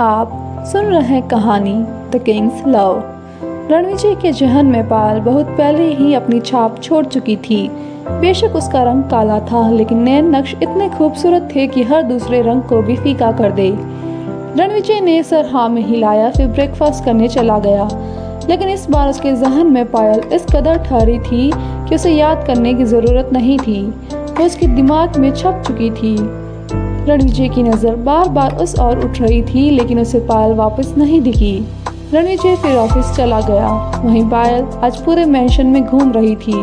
आप सुन रहे हैं कहानी द किंग्स लव। रणविजय के जहन में पायल बहुत पहले ही अपनी छाप छोड़ चुकी थी। बेशक उसका रंग काला था, लेकिन नैन नक्श इतने खूबसूरत थे कि हर दूसरे रंग को भी फीका कर दे। रणविजय ने सर हाँ में हिलाया, फिर ब्रेकफास्ट करने चला गया। लेकिन इस बार उसके जहन में पायल इस कदर ठहरी थी कि उसे याद करने की जरूरत नहीं थी, वो उसके दिमाग में छप चुकी थी। रणविजय की नज़र बार बार उस ओर उठ रही थी, लेकिन उसे पायल वापस नहीं दिखी। रणविजय फिर ऑफिस चला गया। वहीं पायल आज पूरे मेंशन में घूम रही थी,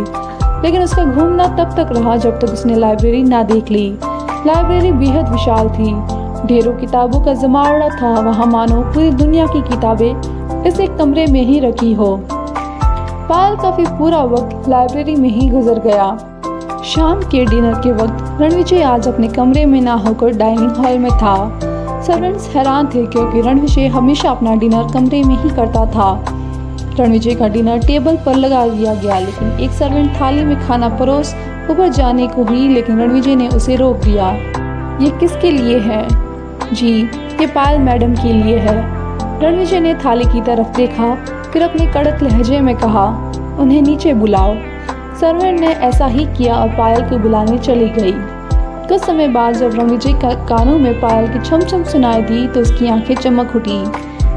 लेकिन उसका घूमना तब तक रहा जब तक उसने लाइब्रेरी ना देख ली। लाइब्रेरी बेहद विशाल थी, ढेरों किताबों का जमावड़ा था। वहाँ मानो पूरी दुनिया की किताबें इस एक कमरे में ही रखी हो। पायल का फिर पूरा वक्त लाइब्रेरी में ही गुजर गया। शाम के डिनर के वक्त रणविजय आज अपने कमरे में ना होकर डाइनिंग हॉल में था। सर्वेंट्स हैरान थे क्योंकि रणविजय हमेशा अपना डिनर कमरे में ही करता था। रणविजय का डिनर टेबल पर लगा दिया गया, लेकिन एक सर्वेंट थाली में खाना परोस ऊपर जाने को हुई, लेकिन रणविजय ने उसे रोक दिया। ये किसके लिए है? जी, ये पायल मैडम के लिए है। रणविजय ने थाली की तरफ देखा, फिर अपने कड़क लहजे में कहा, उन्हें नीचे बुलाओ। सर्वेंट ने ऐसा ही किया और पायल को बुलाने चली गई। कुछ समय बाद जब रणविजय कानों में पायल की छम-छम सुनाई दी तो उसकी आंखें चमक उठी।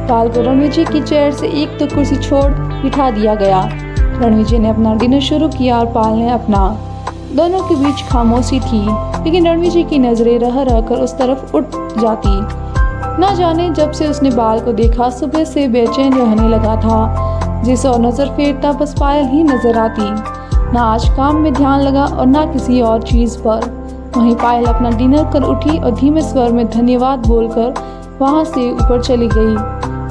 पायल को रणविजय की चेयर से एक तो कुर्सी छोड़ बिठा दिया गया। रणविजय ने अपना डिनर शुरू किया और पायल ने अपना। दोनों के बीच खामोशी थी, लेकिन रणविजय की नजरें रह रहकर उस तरफ उठ जाती। न जाने जब से उसने बाल को देखा, सुबह से बेचैन रहने लगा था। जिस और नजर फेरता बस पायल ही नजर आती। ना आज काम में ध्यान लगा और ना किसी और चीज पर। वहीं पायल अपना डिनर कर उठी और धीमे स्वर में धन्यवाद बोलकर वहां से ऊपर चली गई।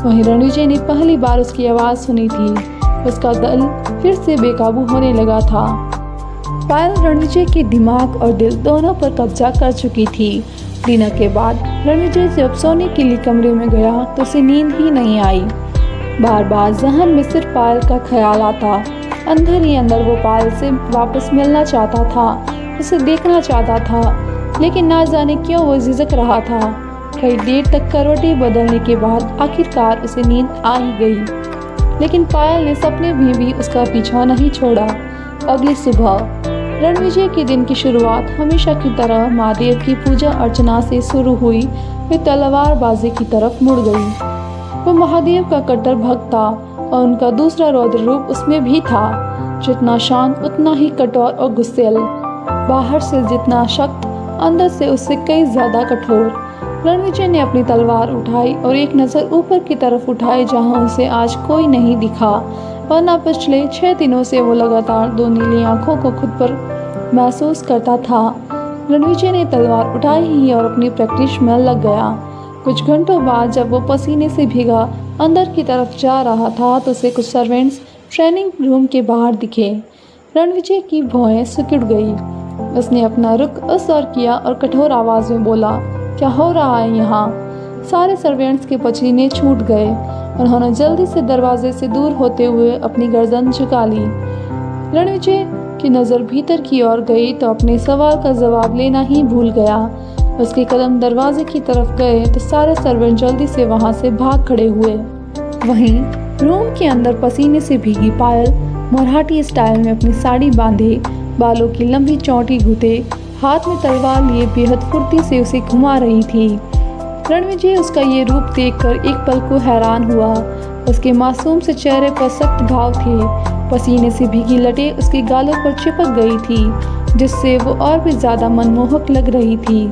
वहीं रणविजय ने पहली बार उसकी आवाज सुनी थी। उसका दिल फिर से बेकाबू होने लगा था। पायल रणविजय के दिमाग और दिल दोनों पर कब्जा कर चुकी थी। डिनर के बाद रणविजय जब सोने के लिए कमरे में गया तो उसे नींद ही नहीं आई। बार बार जहन में सिर्फ पायल का ख्याल आता। अंदर ही अंदर वो पायल से वापस मिलना चाहता था, उसे देखना चाहता था, लेकिन ना जाने क्यों वो झिझक रहा था। कई देर तक करवटें बदलने के बाद आखिरकार उसे नींद आ ही गई, लेकिन पायल ने सपने में भी उसका पीछा नहीं छोड़ा। अगली सुबह रणविजय के दिन की शुरुआत हमेशा की तरह महादेव की पूजा अर्चना से शुरू हुई, फिर तलवारबाजी की तरफ मुड़ गई। वो महादेव का कट्टर भक्त था और उनका दूसरा रौद्र रूप उसमें भी था। जितना शांत उतना ही कठोर और गुस्सैल। बाहर से जितना सख्त, अंदर से उससे कई ज्यादा कठोर। रणविजय ने अपनी तलवार उठाई और एक नज़र ऊपर की तरफ उठाई, जहां उसे आज कोई नहीं दिखा, वरना पिछले 6 दिनों से वो लगातार दो नीली आंखों को खुद पर महसूस करता था। रणविजय ने तलवार उठाई ही और अपनी प्रैक्टिस में लग गया। कुछ घंटों बाद जब वो पसीने से भीगा अंदर की तरफ जा रहा था तो उसे कुछ सर्वेंट्स ट्रेनिंग रूम के बाहर दिखे। रणविजय की भौहें सिकुड़ गई। उसने अपना रुख उस ओर किया और कठोर आवाज में बोला, क्या हो रहा है यहाँ? सारे सर्वेंट्स के पसीने छूट गए। उन्होंने जल्दी से दरवाजे से दूर होते हुए अपनी गर्दन झुका ली। रणविजय की नज़र भीतर की ओर गई तो अपने सवाल का जवाब लेना ही भूल गया। उसके कदम दरवाजे की तरफ गए तो सारे सर्वेंट जल्दी से वहां से भाग खड़े हुए। वहीं रूम के अंदर पसीने से भीगी पायल मराठी स्टाइल में अपनी साड़ी बांधे, बालों की लंबी चौटी गूंथे, हाथ में तलवार लिए बेहद फुर्ती से उसे घुमा रही थी। रणविजय उसका ये रूप देखकर एक पल को हैरान हुआ। उसके मासूम से चेहरे पर सख्त भाव थे। पसीने से भीगी लटें उसके गालों पर चिपक गई थी, जिससे वो और भी ज्यादा मनमोहक लग रही थी।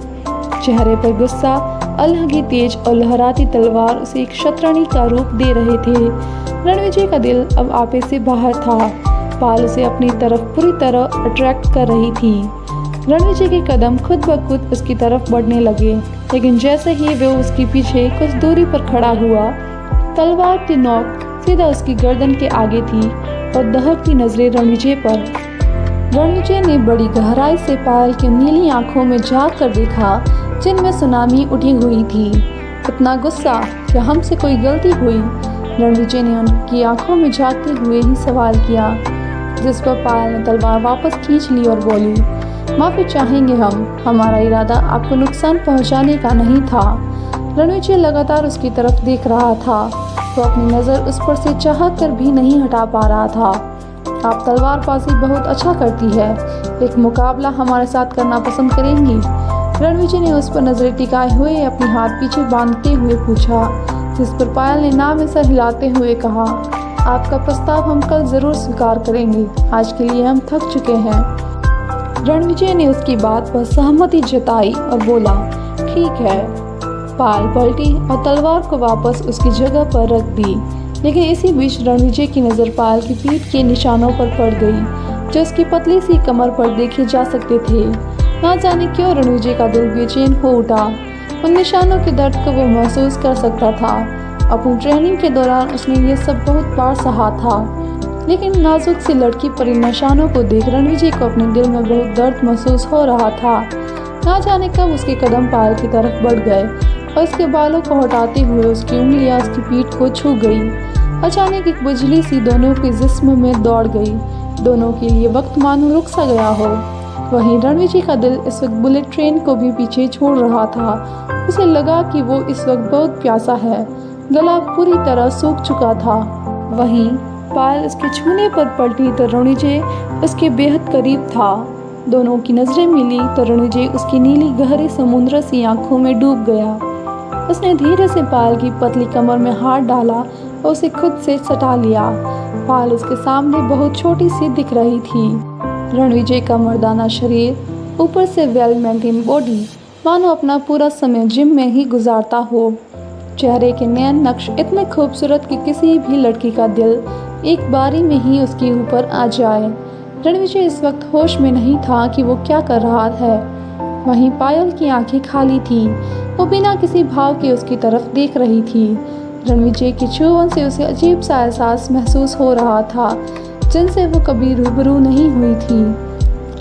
चेहरे पर गुस्सा, अलग तेज और लहराती तलवार उसे एक शतरंजी का रूप दे रहे थे। रणविजय का दिल अब आपे से बाहर था। पायल उसे अपनी तरफ पूरी तरह अट्रैक्ट कर रही थी। रणविजय के कदम खुद ब खुद उसकी तरफ बढ़ने लगे, लेकिन जैसे ही वो उसके पीछे कुछ दूरी पर खड़ा हुआ, तलवार की नोक सीधा उसकी गर्दन के आगे थी और दहकती नजरें रणविजय पर। रणविजय ने बड़ी गहराई से पायल की नीली आंखों में झांक कर देखा, जिनमें सुनामी उठी हुई थी। इतना गुस्सा, क्या हमसे कोई गलती हुई? रणविजय ने उनकी आंखों में झांकते हुए ही सवाल किया, जिस पर पायल ने तलवार वापस खींच ली और बोली, माफ़ी चाहेंगे हम, हमारा इरादा आपको नुकसान पहुंचाने का नहीं था। रणविजय लगातार उसकी तरफ देख रहा था। वो अपनी नज़र उस पर से चाह कर भी नहीं हटा पा रहा था। आप तलवारबाजी बहुत अच्छा करती है, एक मुकाबला हमारे साथ करना पसंद करेंगी? रणविजय ने उस पर नजरें टिकाए हुए अपने हाथ पीछे बांधते हुए पूछा, जिस पर पायल ने नाम में सर हिलाते हुए कहा, आपका प्रस्ताव हम कल जरूर स्वीकार करेंगे, आज के लिए हम थक चुके हैं। रणविजय ने उसकी बात पर सहमति जताई और बोला, ठीक है। पायल पलटी और तलवार को वापस उसकी जगह पर रख दी, लेकिन इसी बीच रणविजय की नज़र पायल की पीठ के निशानों पर पड़ गई, जो उसकी पतली सी कमर पर देखे जा सकते थे। ना जाने क्यों रणविजय का दिल बेचैन हो उठा। उन निशानों के दर्द को वो महसूस कर सकता था। अपनी ट्रेनिंग के दौरान उसने ये सब बहुत बार सहा था, लेकिन नाजुक सी लड़की पर इन निशानों को देख रणविजय को अपने दिल में बहुत दर्द महसूस हो रहा था। ना जाने कब उसके कदम पायल की तरफ बढ़ गए और उसके बालों को हटाते हुए उसकी उंगलियां उसकी पीठ को छू गई। अचानक एक बिजली सी दोनों के जिस्म में दौड़ गई। दोनों के लिए वक्त मानो रुक सा गया हो। वहीं रणविजय का दिल इस वक्त बुलेट ट्रेन को भी पीछे छोड़ रहा था। उसे लगा कि वो इस वक्त बहुत प्यासा है, गला पूरी तरह सूख चुका था। वहीं पायल उसके छूने पर पलटी तो रणविजय उसके बेहद करीब था। दोनों की नजरें मिली तो रणविजय उसकी नीली गहरी समुद्र सी आंखों में डूब गया। उसने धीरे से पायल की पतली कमर में हाथ डाला और उसे खुद से सटा लिया। पायल उसके सामने बहुत छोटी सी दिख रही थी। रणविजय का मर्दाना शरीर, ऊपर से वेल मेंटेन बॉडी, मानो अपना पूरा समय जिम में ही गुजारता हो। चेहरे के नयन नक्श इतने खूबसूरत कि किसी भी लड़की का दिल एक बारी में ही उसके ऊपर आ जाए। रणविजय इस वक्त होश में नहीं था कि वो क्या कर रहा है। वहीं पायल की आंखें खाली थी। वो बिना किसी भाव के उसकी तरफ देख रही थी। रणविजय की छुअन से उसे अजीब सा एहसास महसूस हो रहा था, जिनसे वो कभी रूबरू नहीं हुई थी।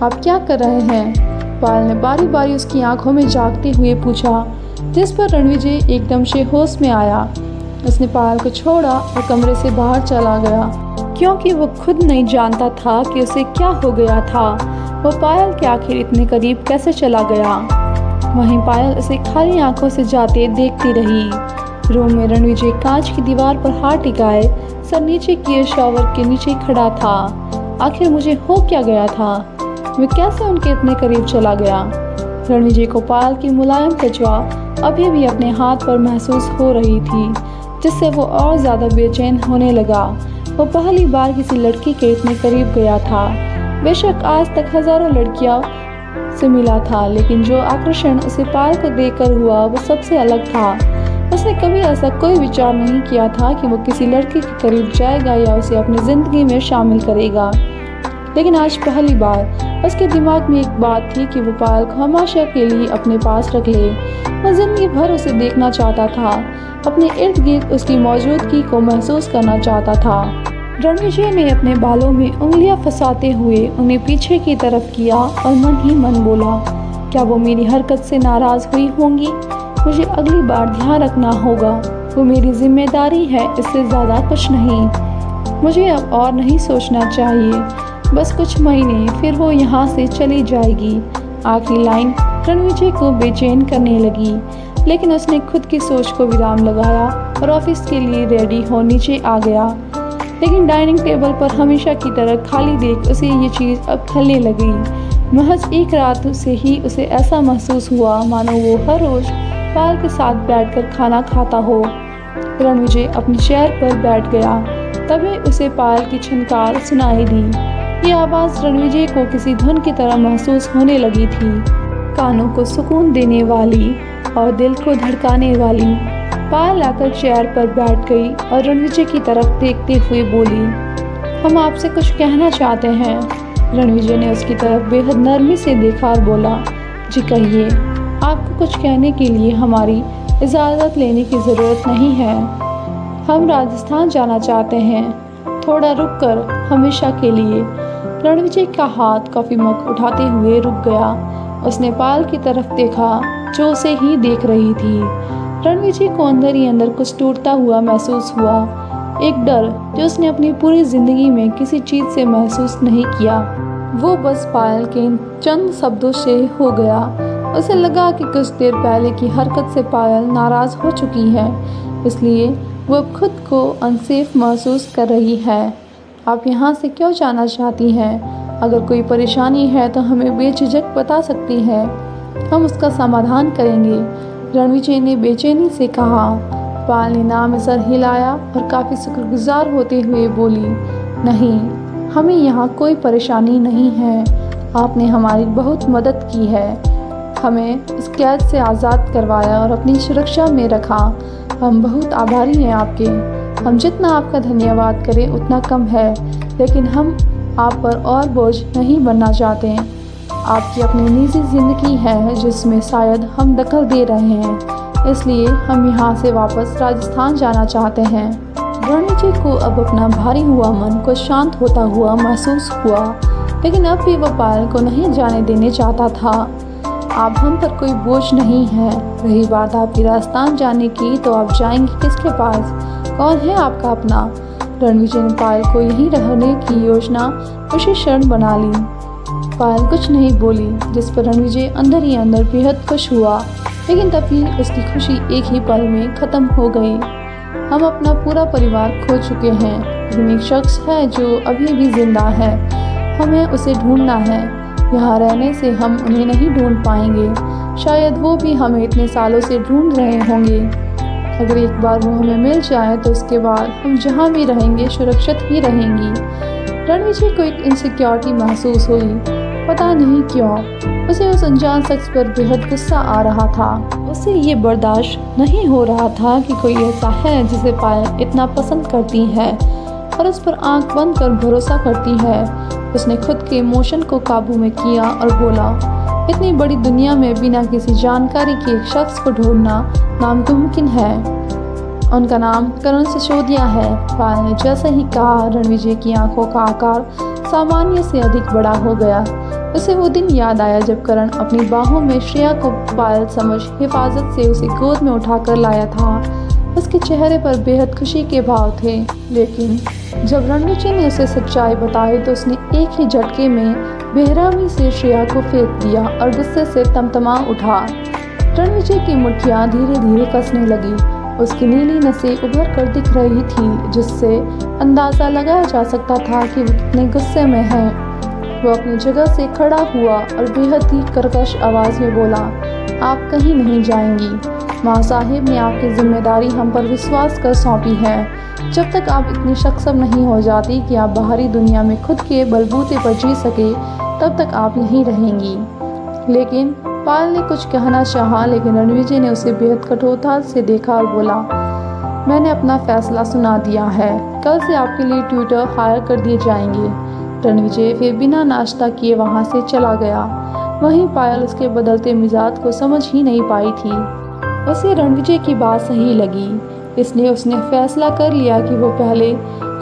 आप क्या कर रहे हैं? पायल ने बारी बारी उसकी आंखों में झांकते हुए पूछा, जिस पर रणविजय एकदम से होश में आया। उसने पायल को छोड़ा और कमरे से बाहर चला गया, क्योंकि वो खुद नहीं जानता था कि उसे क्या हो गया था। वो पायल के आखिर इतने करीब कैसे चला गया। वहीं पायल उसे खाली आंखों से जाते देखती रही। रूम में रणविजय कांच की दीवार पर हाथ टिकाए सर नीचे किए शॉवर के नीचे खड़ा था। आखिर मुझे हो क्या गया था? मैं कैसे उनके इतने करीब चला गया? रणविजय को पायल की मुलायम त्वचा अभी भी अपने हाथ पर महसूस हो रही थी, जिससे वो और ज़्यादा बेचैन होने लगा। वो पहली बार किसी लड़की के इतने करीब गया था। बेशक आज तक हज़ारों लड़कियों से मिला था, लेकिन जो आकर्षण उसे पायल को देखकर हुआ वो सबसे अलग था। उसने कभी ऐसा कोई विचार नहीं किया था कि वो किसी लड़की के करीब जाएगा या उसे अपनी ज़िंदगी में शामिल करेगा, लेकिन आज पहली बार उसके दिमाग में एक बात थी कि वो पायल को हमेशा के लिए अपने पास रख ले। वो जिंदगी भर उसे देखना चाहता था, अपने इर्द गिर्द उसकी मौजूदगी को महसूस करना चाहता था। रणविजय ने अपने बालों में उंगलियां फंसाते हुए उन्हें पीछे की तरफ किया और मन ही मन बोला, क्या वो मेरी हरकत से नाराज़ हुई होंगी? मुझे अगली बार ध्यान रखना होगा। वो मेरी जिम्मेदारी है, इससे ज़्यादा कुछ नहीं। मुझे अब और नहीं सोचना चाहिए। बस कुछ महीने फिर वो यहाँ से चली जाएगी। आखिरी लाइन रणविजय को बेचैन करने लगी, लेकिन उसने खुद की सोच को विराम लगाया और ऑफिस के लिए रेडी हो नीचे आ गया। लेकिन डाइनिंग टेबल पर हमेशा की तरह खाली देख उसे ये चीज़ अब खलने लगी। महज एक रात से ही उसे ऐसा महसूस हुआ मानो वो हर रोज़ पायल के साथ बैठकर खाना खाता हो। रणविजय अपनी चेयर पर बैठ गया। तभी उसे पायल की छनकार सुनाई दी। ये आवाज़ रणविजय को किसी धुन की तरह महसूस होने लगी थी, कानों को सुकून देने वाली और दिल को धड़काने वाली। पायल आकर चेयर पर बैठ गई और रणविजय की तरफ देखते हुए बोली, हम आपसे कुछ कहना चाहते हैं। रणविजय ने उसकी तरफ बेहद नरमी से देखा और बोला, जी कहिए। आपको कुछ कहने के लिए हमारी इजाज़त लेने की ज़रूरत नहीं है। हम राजस्थान जाना चाहते हैं, थोड़ा रुक कर, हमेशा के लिए। रणविजय का हाथ कॉफ़ी मग उठाते हुए रुक गया। उसने पायल की तरफ देखा जो उसे ही देख रही थी। रणविजय को अंदर ही अंदर कुछ टूटता हुआ महसूस हुआ, एक डर जो उसने अपनी पूरी ज़िंदगी में किसी चीज़ से महसूस नहीं किया। वो बस पायल के चंद शब्दों से हो गया। उसे लगा कि कुछ देर पहले की हरकत से पायल नाराज़ हो चुकी है, इसलिए वो अब खुद को अनसेफ महसूस कर रही है। आप यहाँ से क्यों जाना चाहती हैं? अगर कोई परेशानी है तो हमें बेझिझक बता सकती है, हम उसका समाधान करेंगे, रणविजय ने बेचैनी से कहा। पायल ने नाम में सर हिलाया और काफ़ी शुक्रगुजार होते हुए बोली, नहीं, हमें यहाँ कोई परेशानी नहीं है। आपने हमारी बहुत मदद की है, हमें इस कैद से आज़ाद करवाया और अपनी सुरक्षा में रखा। हम बहुत आभारी हैं आपके। हम जितना आपका धन्यवाद करें उतना कम है, लेकिन हम आप पर और बोझ नहीं बनना चाहते। आपकी अपनी निजी ज़िंदगी है जिसमें शायद हम दखल दे रहे हैं, इसलिए हम यहाँ से वापस राजस्थान जाना चाहते हैं। रणविजय को अब अपना भारी हुआ मन को शांत होता हुआ महसूस हुआ, लेकिन अब भी वह पायल को नहीं जाने देने चाहता था। आप हम पर कोई बोझ नहीं है। रही बात आपकी राजस्थान जाने की, तो आप जाएंगे किसके पास? कौन है आपका अपना? रणविजय ने पायल को यहीं रहने की योजना उसी क्षण बना ली। पायल कुछ नहीं बोली, जिस पर रणविजय अंदर ही अंदर बेहद खुश हुआ, लेकिन तभी उसकी खुशी एक ही पल में ख़त्म हो गई। हम अपना पूरा परिवार खो चुके हैं, लेकिन एक शख्स है जो अभी भी जिंदा है। हमें उसे ढूंढना है। यहाँ रहने से हम उन्हें नहीं ढूंढ पाएंगे। शायद वो भी हमें इतने सालों से ढूंढ रहे होंगे। अगर एक बार वो हमें मिल जाए तो उसके बाद हम जहाँ भी रहेंगे सुरक्षित ही रहेंगी। रणविजय को एक इनसिक्योरिटी महसूस हुई, पता नहीं क्यों। उसे उस अनजान शख्स पर बेहद गुस्सा आ रहा था। उसे ये बर्दाश्त नहीं हो रहा था कि कोई ऐसा है जिसे पायल इतना पसंद करती है और उस पर आंख बंद कर भरोसा करती है। उसने खुद के इमोशन को काबू में किया और बोला, इतनी बड़ी दुनिया में बिना किसी जानकारी के एक शख्स को ढूंढना नामुमकिन है। उनका नाम करण सिसोदिया है। पायल ने जैसे ही कहा, रणविजय की आंखों का आकार सामान्य से अधिक बड़ा हो गया। उसे वो दिन याद आया जब करण अपनी बाहों में श्रेया को पायल समझ हिफाजत से उसे गोद में उठाकर लाया था। उसके चेहरे पर बेहद खुशी के भाव थे, लेकिन जब रणविजय ने उसे सच्चाई बताई तो उसने एक ही झटके में बेरहमी से श्रेया को फेंक दिया और गुस्से से तमतमा उठा। रणविजय की मुट्ठियां धीरे धीरे कसने लगी। उसकी नीली नसें उभर कर दिख रही थी, जिससे अंदाज़ा लगाया जा सकता था कि वो कितने गुस्से में है। वो अपनी जगह से खड़ा हुआ और बेहद ही कर्कश आवाज़ में बोला, आप कहीं नहीं जाएंगी। माँ साहिब ने आपकी जिम्मेदारी हम पर विश्वास कर सौंपी है। जब तक आप इतनी सक्षम नहीं हो जाती कि आप बाहरी दुनिया में खुद के बलबूते पर जी सके, तब तक आप यहीं रहेंगी। लेकिन पायल ने कुछ कहना चाहा, लेकिन रणविजय ने उसे बेहद कठोरता से देखा और बोला, मैंने अपना फैसला सुना दिया है। कल से आपके लिए ट्यूटर हायर कर दिए जाएंगे। रणविजय फिर बिना नाश्ता किए वहाँ से चला गया। वहीं पायल उसके बदलते मिजाज को समझ ही नहीं पाई थी। उसे रणविजय की बात सही लगी, इसलिए उसने फैसला कर लिया कि वो पहले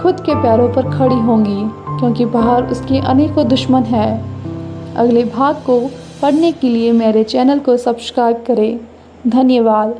खुद के पैरों पर खड़ी होंगी, क्योंकि बाहर उसके अनेकों दुश्मन हैं। अगले भाग को पढ़ने के लिए मेरे चैनल को सब्सक्राइब करें। धन्यवाद।